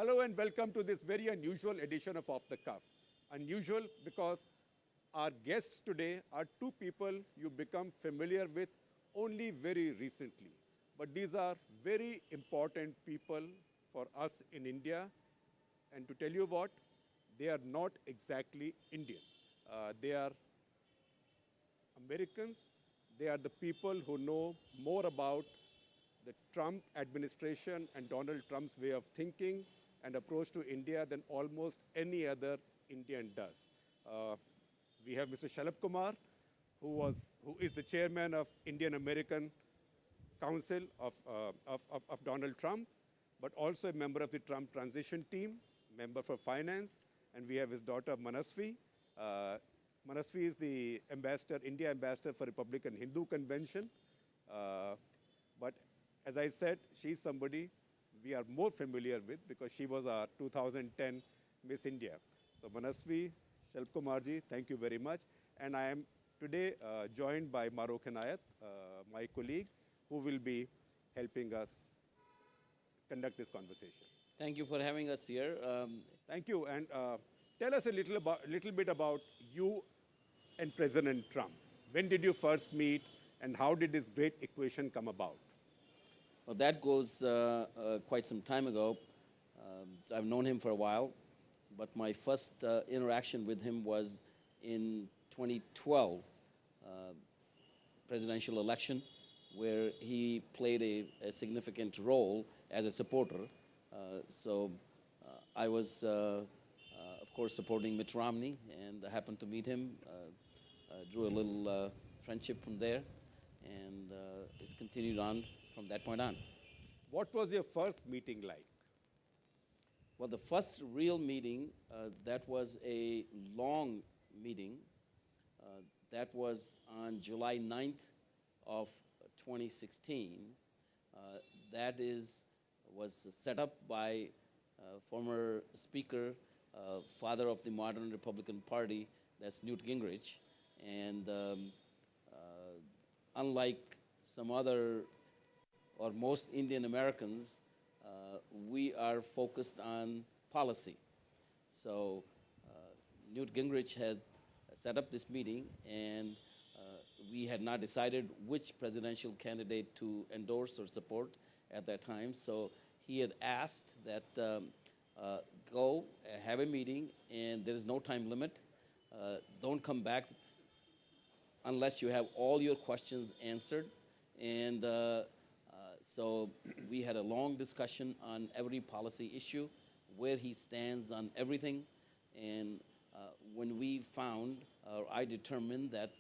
Hello and welcome to this very unusual edition of Off the Cuff. Unusual because our guests today are two people you become familiar with only very recently. But these are very important people for us in India. And to tell you what, they are not exactly Indian. They are Americans. They are the people who know more about the Trump administration and Donald Trump's way of thinking and approach to India than almost any other Indian does. We have Mr. Shalabh Kumar, who is the chairman of Indian American Council of Donald Trump, but also a member of the Trump transition team, member for finance, and we have his daughter Manasvi. Manasvi is the ambassador, India ambassador for Republican Hindu Convention. But as I said, she's somebody we are more familiar with because she was our 2010 Miss India. So Manasvi, Shalabh Kumarji, thank you very much. And I am today joined by Mahrukh and Inayet, my colleague, who will be helping us conduct this conversation. Thank you for having us here. Thank you. And tell us a little bit about you and President Trump. When did you first meet, and how did this great equation come about? Well, that goes quite some time ago. I've known him for a while, but my first interaction with him was in 2012 presidential election, where he played a significant role as a supporter. I was, of course, supporting Mitt Romney, and I happened to meet him, drew a little friendship from there, and it's continued on from that point on. What was your first meeting like? Well, the first real meeting, that was a long meeting. That was on July 9th of 2016. That was set up by former Speaker, father of the modern Republican Party, that's Newt Gingrich. And unlike some other or most Indian Americans, we are focused on policy. So Newt Gingrich had set up this meeting, and we had not decided which presidential candidate to endorse or support at that time. So he had asked that go have a meeting, and there is no time limit. Don't come back unless you have all your questions answered. And so we had a long discussion on every policy issue, where he stands on everything. And when we found, or I determined that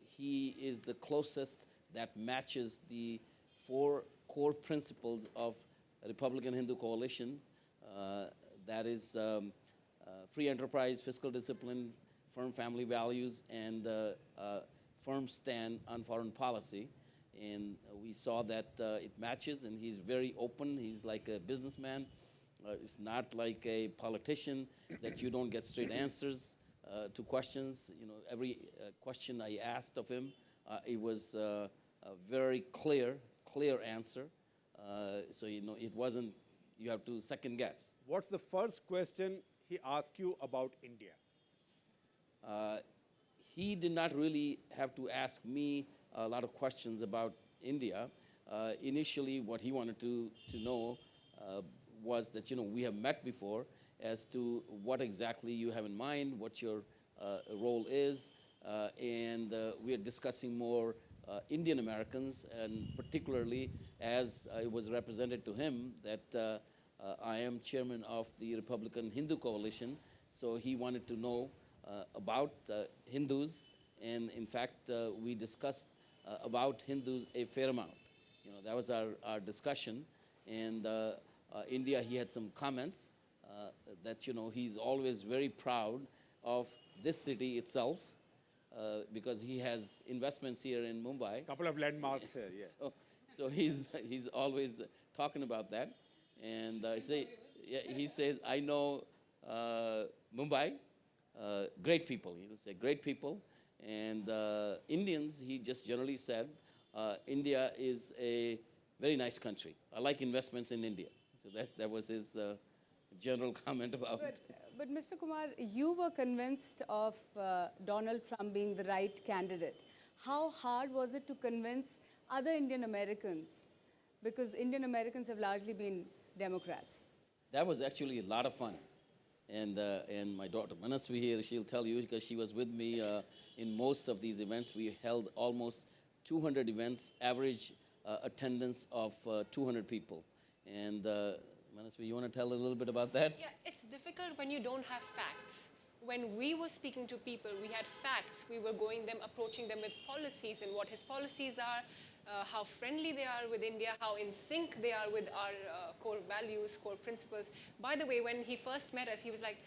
he is the closest that matches the 4 core principles of Republican Hindu Coalition, that is free enterprise, fiscal discipline, firm family values, and firm stand on foreign policy. And we saw that it matches, and he's very open. He's like a businessman. It's not like a politician that you don't get straight answers to questions. You know, every question I asked of him, it was a very clear answer. So, you know, it wasn't, you have to second guess. What's the first question he asked you about India? He did not really have to ask me a lot of questions about India. Initially, what he wanted to know was that, you know, we have met before, as to what exactly you have in mind, what your role is, and we are discussing more Indian Americans, and particularly as it was represented to him that I am chairman of the Republican Hindu Coalition, so he wanted to know about Hindus, and in fact, we discussed about Hindus a fair amount. You know, that was our discussion, and India, he had some comments that, you know, he's always very proud of this city itself, because he has investments here in Mumbai. A couple of landmarks here, yes. So he's always talking about that, and he says, I know Mumbai, great people. He'll say great people, and Indians. He just generally said, India is a very nice country. I like investments in India. So that was his general comment about it. But Mr. Kumar, you were convinced of Donald Trump being the right candidate. How hard was it to convince other Indian Americans? Because Indian Americans have largely been Democrats. That was actually a lot of fun. And my daughter Manasvi here, she'll tell you, because she was with me in most of these events. We held almost 200 events, average attendance of 200 people. And Manasvi, you want to tell a little bit about that? Yeah, it's difficult when you don't have facts. When we were speaking to people, we had facts. We were approaching them with policies and what his policies are, how friendly they are with India, how in sync they are with our core values, core principles. By the way, when he first met us, he was like,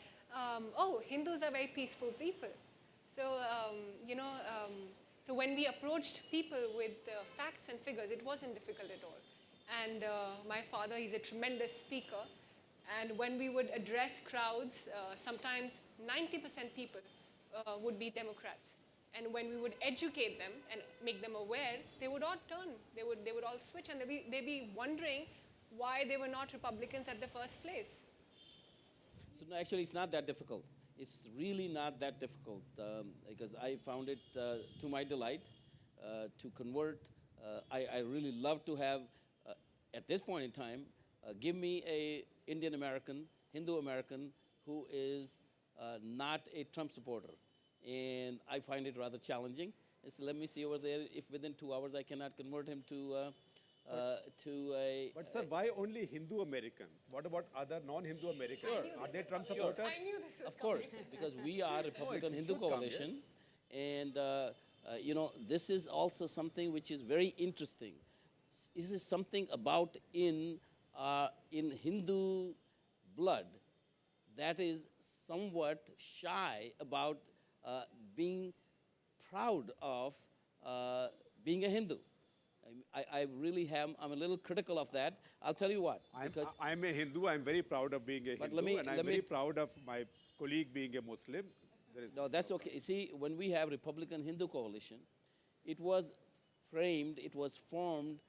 oh, Hindus are very peaceful people. So, so when we approached people with facts and figures, it wasn't difficult at all. And my father, he's a tremendous speaker. And when we would address crowds, sometimes 90% people would be Democrats. And when we would educate them and make them aware, they would all turn. They would all switch, and they'd be wondering why they were not Republicans at the first place. So no, actually, it's not that difficult. It's really not that difficult, because I found it to my delight to convert. I really love to have, at this point in time, give me a Indian American, Hindu American, who is not a Trump supporter. And I find it rather challenging. So let me see over there if within 2 hours I cannot convert him to a... But sir, why only Hindu Americans? What about other non-Hindu Americans? Sure. Are they Trump supporters? I knew this was Of course, because we are Republican it Hindu should come, Coalition. And, you know, this is also something which is very interesting. This is something about in Hindu blood that is somewhat shy about being proud of being a Hindu. I really am. I'm a little critical of that. I'll tell you what. I'm a Hindu. I'm very proud of being a Hindu, and I'm very proud of my colleague being a Muslim. No, that's okay. You see, when we have Republican Hindu Coalition, it was framed, it was formed,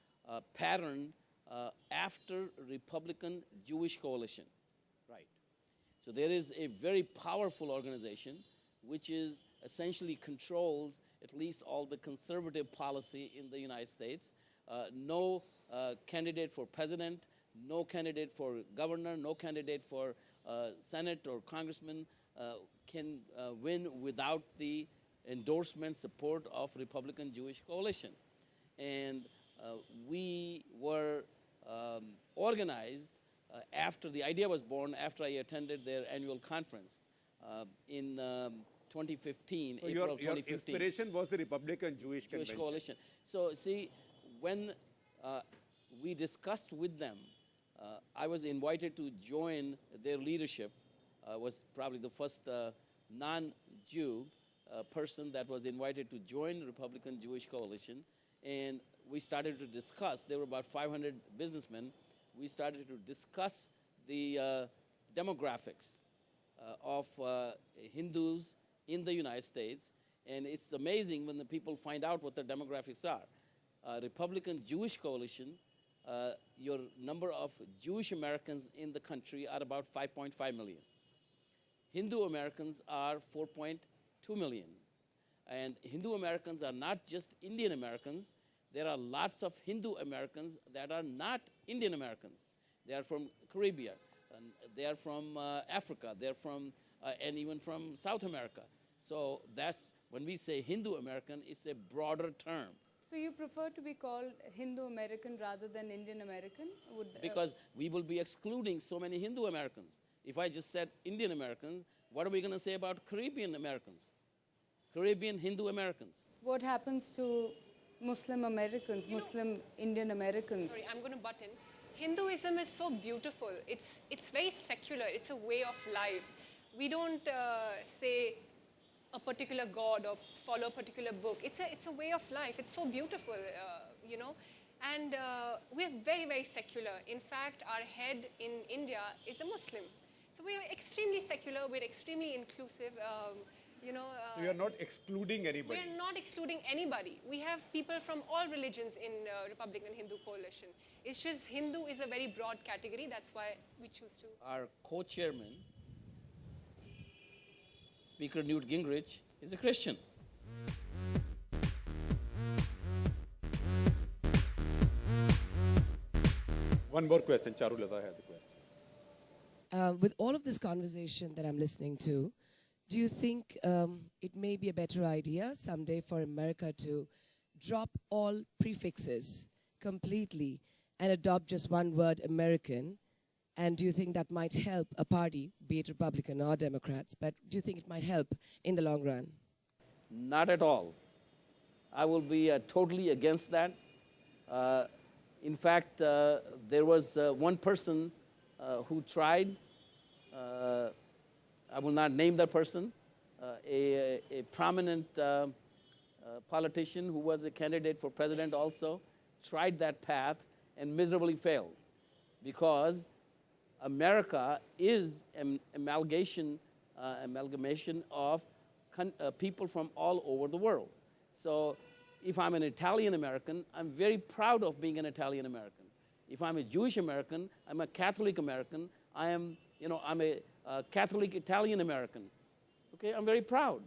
patterned after Republican Jewish Coalition. Right. So there is a very powerful organization which is essentially controls at least all the conservative policy in the United States. No candidate for president, no candidate for governor, no candidate for Senate or congressman can win without the endorsement, support of Republican Jewish Coalition. And we were organized after the idea was born, after I attended their annual conference in 2015, So April of your 2015. inspiration was the Republican Jewish Convention. Coalition. So see, when we discussed with them, I was invited to join their leadership. Was probably the first non-Jew person that was invited to join the Republican Jewish Coalition. And we started to discuss, there were about 500 businessmen, we started to discuss the demographics of Hindus in the United States. And it's amazing when the people find out what the demographics are. Republican Jewish Coalition, your number of Jewish Americans in the country are about 5.5 million. Hindu Americans are 4.2 million. And Hindu Americans are not just Indian Americans. There are lots of Hindu Americans that are not Indian Americans. They are from Caribbean, and they are from Africa, they're from, and even from South America. So that's, when we say Hindu American, it's a broader term. So you prefer to be called Hindu American rather than Indian American? Because we will be excluding so many Hindu Americans. If I just said Indian Americans, what are we going to say about Caribbean Americans? Caribbean Hindu Americans. What happens to Muslim Americans, Muslim Indian Americans? Sorry, I'm going to butt in. Hinduism is so beautiful. It's very secular. It's a way of life. We don't say a particular god or follow a particular book. It's a way of life. It's so beautiful, you know. And we're very, very secular. In fact, our head in India is a Muslim. So we're extremely secular. We're extremely inclusive. You know, So you're not excluding anybody. we're not excluding anybody. We have people from all religions in Republican Hindu coalition. It's just Hindu is a very broad category. That's why we choose to. Our co-chairman, Speaker Newt Gingrich, is a Christian. One more question. Charulata has a question. With all of this conversation that I'm listening to, do you think it may be a better idea someday for America to drop all prefixes completely and adopt just one word, American? And do you think that might help a party, be it Republican or Democrats, but do you think it might help in the long run? Not at all. I will be totally against that. In fact, there was one person who tried, I will not name that person, a prominent politician who was a candidate for president also, tried that path and miserably failed, because America is an amalgamation of people from all over the world. So if I'm an Italian American, I'm very proud of being an Italian American. If I'm a Jewish American, I'm a Catholic American. I'm a Catholic Italian American. Okay, I'm very proud.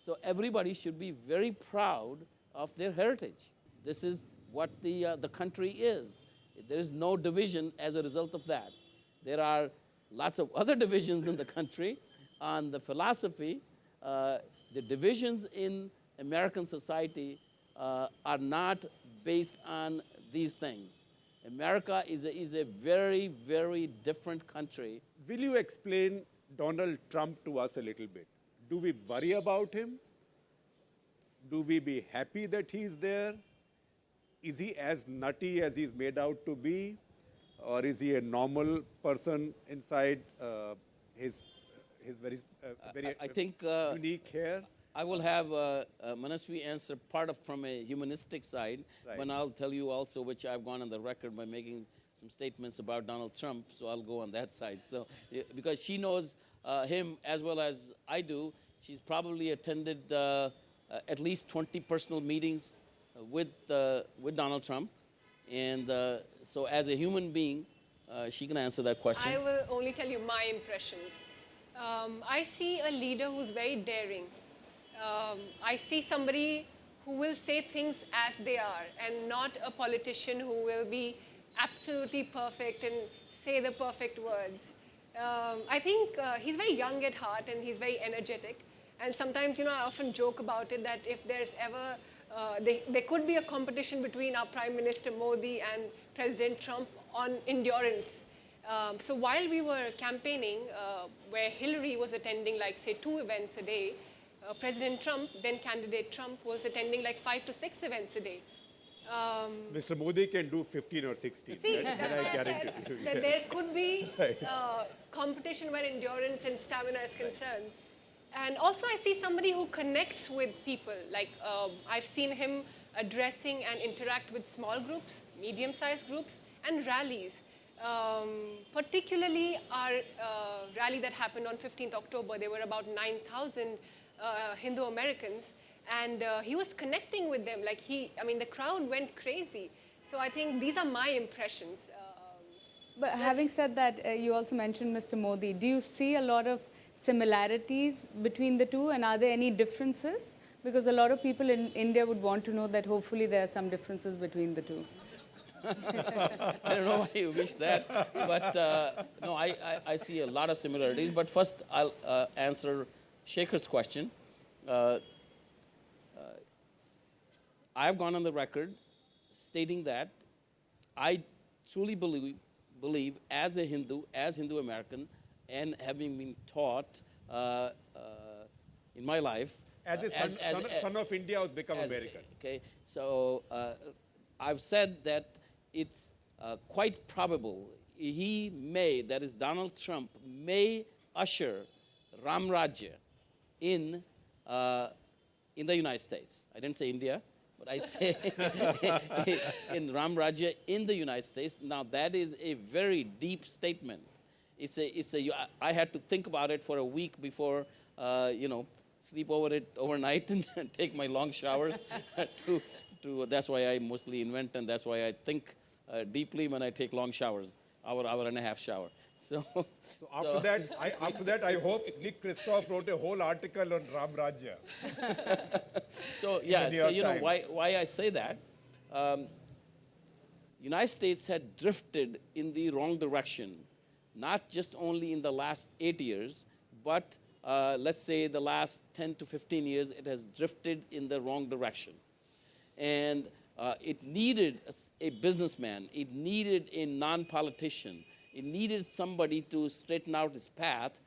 So everybody should be very proud of their heritage. This is what the country is. There is no division as a result of that. There are lots of other divisions in the country on the philosophy. The divisions in American society are not based on these things. America is a very, very different country. Will you explain Donald Trump to us a little bit? Do we worry about him? Do we be happy that he's there? Is he as nutty as he's made out to be? Or is he a normal person inside his very, I think unique hair? I will have Manasvi answer part of from a humanistic side, Right. but I'll tell you also, which I've gone on the record by making some statements about Donald Trump, so I'll go on that side. So, because she knows him as well as I do, she's probably attended at least 20 personal meetings with Donald Trump. And so as a human being, she can answer that question. I will only tell you my impressions. I see a leader who's very daring. I see somebody who will say things as they are and not a politician who will be absolutely perfect and say the perfect words. I think he's very young at heart and he's very energetic. And sometimes, I often joke about it that if there's ever, there could be a competition between our Prime Minister Modi and President Trump on endurance. So while we were campaigning, where Hillary was attending like say 2 events a day, President Trump, then candidate Trump, was attending like 5 to 6 events a day. Mr. Modi can do 15 or 16. See, that that's I why I guarantee said you. that there could be competition where endurance and stamina is concerned. And also I see somebody who connects with people. Like I've seen him addressing and interact with small groups, medium-sized groups, and rallies. Particularly our rally that happened on 15th October, there were about 9,000 Hindu Americans, and he was connecting with them. Like the crowd went crazy. So I think these are my impressions. But having said that, you also mentioned Mr. Modi. Do you see a lot of similarities between the two, and are there any differences? Because a lot of people in India would want to know that hopefully there are some differences between the two. I don't know why you wish that, but no, I see a lot of similarities. But first, I'll answer Shekhar's question. I've gone on the record stating that I truly believe as a Hindu American, and having been taught in my life, As a son of India who's become American. Okay, so I've said that it's quite probable that is Donald Trump, may usher Ram Rajya in the United States. I didn't say India, but I say in Ram Rajya in the United States. Now that is a very deep statement. I had to think about it for a week before, sleep over it overnight and take my long showers. That's why I mostly invent, and that's why I think deeply when I take long showers, hour and a half shower. So after that, I hope Nick Kristof wrote a whole article on Ram Rajya. So yeah, New so York you know Times. why I say that. United States had drifted in the wrong direction, not just only in the last 8 years, but let's say the last 10 to 15 years, it has drifted in the wrong direction. And it needed a businessman, it needed a non-politician, it needed somebody to straighten out his path.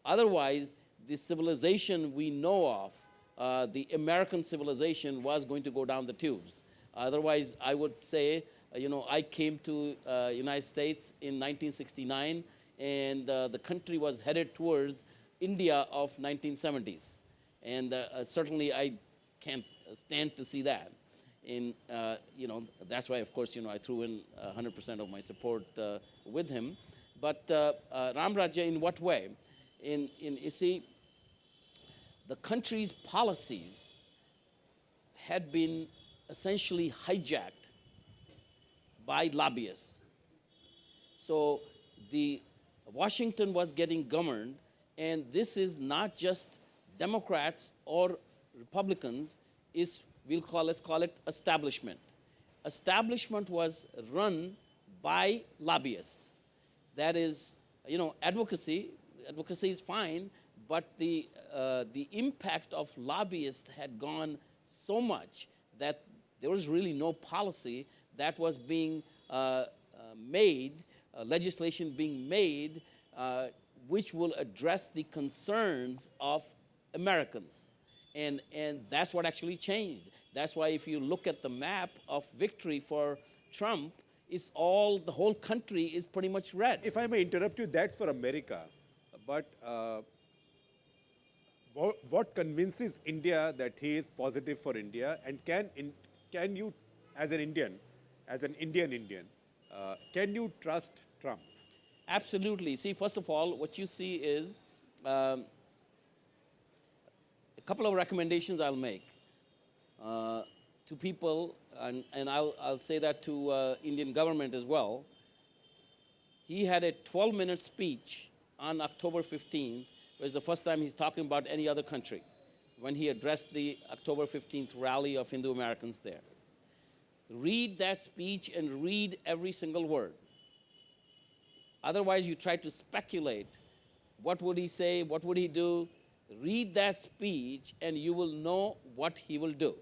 Otherwise, the civilization we know of, the American civilization, was going to go down the tubes. Otherwise, I would say, I came to United States in 1969, and the country was headed towards India of 1970s. And certainly I can't stand to see that. And, that's why, of course, I threw in 100% of my support with him. But Ram Rajya, in what way? You see, the country's policies had been essentially hijacked by lobbyists. So Washington was getting governed, and this is not just Democrats or Republicans, let's call it establishment. Establishment was run by lobbyists. That is, advocacy is fine, but the impact of lobbyists had gone so much that there was really no policy that was being made, legislation being made, which will address the concerns of Americans. And that's what actually changed. That's why if you look at the map of victory for Trump, the whole country is pretty much red. If I may interrupt you, that's for America. But what convinces India that he is positive for India? And can you, as an Indian, can you trust Trump? Absolutely. See, first of all, what you see is a couple of recommendations I'll make to people, and I'll say that to Indian government as well. He had a 12-minute speech on October 15th. It was the first time he's talking about any other country, when he addressed the October 15th rally of Hindu Americans there. Read that speech and read every single word. Otherwise, you try to speculate. What would he say? What would he do? Read that speech and you will know what he will do.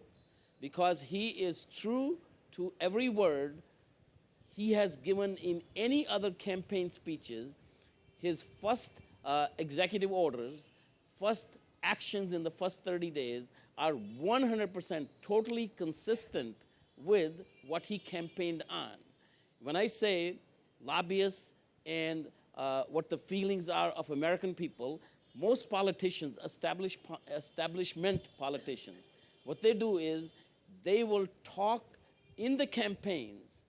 Because he is true to every word he has given in any other campaign speeches. His first executive orders, first actions in the first 30 days are 100% totally consistent with what he campaigned on. When I say lobbyists and what the feelings are of American people, most politicians, establishment politicians, what they do is they will talk in the campaigns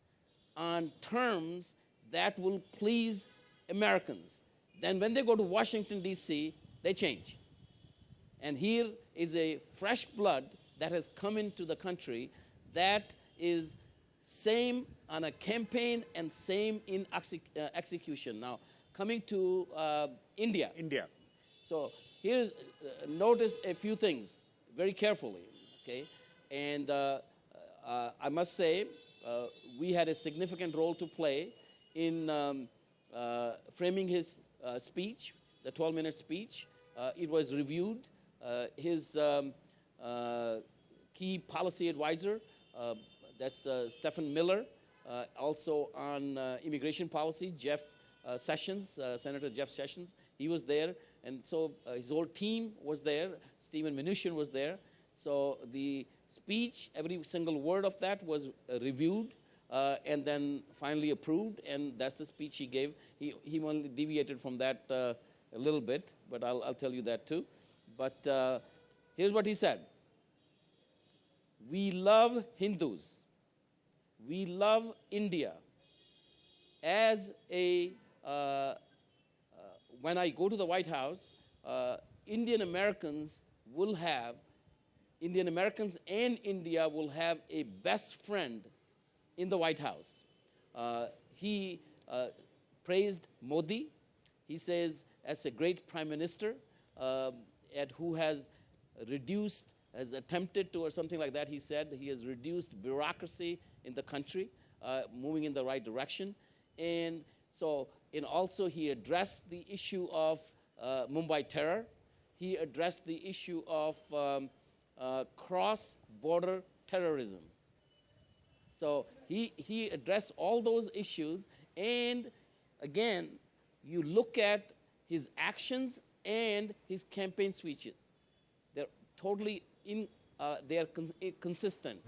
on terms that will please Americans. Then when they go to Washington, D.C., they change. And here is a fresh blood that has come into the country that is same on a campaign and same in execution. Now, coming to India. So here's, notice a few things very carefully, okay? And I must say, we had a significant role to play in framing his speech, the 12-minute speech. It was reviewed. His key policy advisor, that's Stephen Miller, also on immigration policy, Senator Jeff Sessions, he was there. And so his whole team was there. Stephen Mnuchin was there. So the speech, every single word of that was reviewed and then finally approved, and that's the speech he gave. He only deviated from that a little bit, but I'll tell you that too. But here's what he said. We love Hindus. We love India. As when I go to the White House, Indian Americans will have, Indian Americans and India will have a best friend in the White House. He praised Modi. He says, as a great prime minister, who has attempted to, or something like that, he said, he has reduced bureaucracy in the country, moving in the right direction. And so, and also he addressed the issue of Mumbai terror. He addressed the issue of cross-border terrorism. So he addressed all those issues, and again, you look at his actions and his campaign speeches. They're totally consistent.